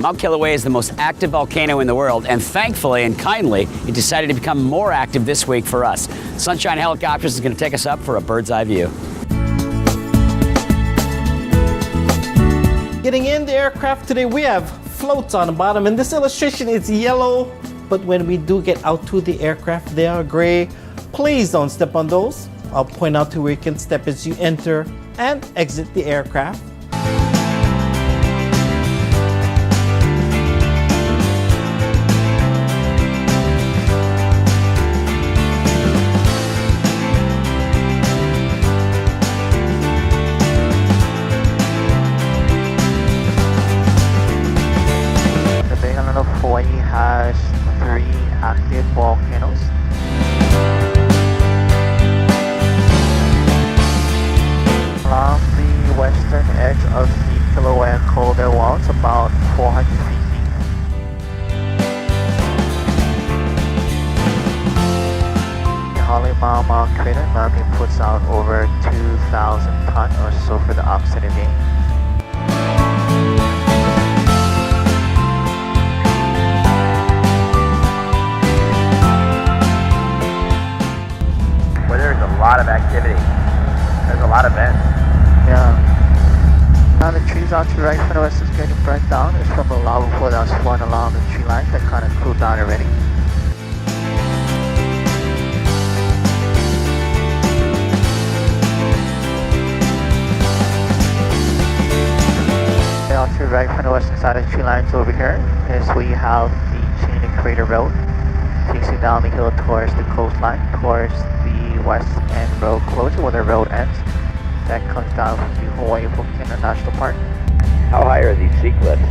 Mount Kilauea is the most active volcano in the world, and thankfully and kindly, it decided to become more active this week for us. Sunshine Helicopters is going to take us up for a bird's eye view. Getting in the aircraft today, we have floats on the bottom, and this illustration is yellow, but when we do get out to the aircraft, they are gray. Please don't step on those. I'll point out to where you can step as you enter and exit the aircraft. Hawaii has 3 active volcanoes. Along the western edge of the Kilauea Caldera Wall, it's about 400 feet deep. The Halemaumau crater normally puts out over 2,000 tons or so for the oxide a day. A lot of activity. There's a lot of vents. Yeah. Now the trees out to the right front of us is getting burnt down. It's from a lava flow that was flowing along the tree line that kind of cooled down already. Out to the right front of us inside the tree lines over here is we have the Scenic Crater Road. Takes you down the hill towards the coastline, towards the west end road closure where the road ends. That comes down from the Hawaii Volcano National Park. How high are these sea cliffs?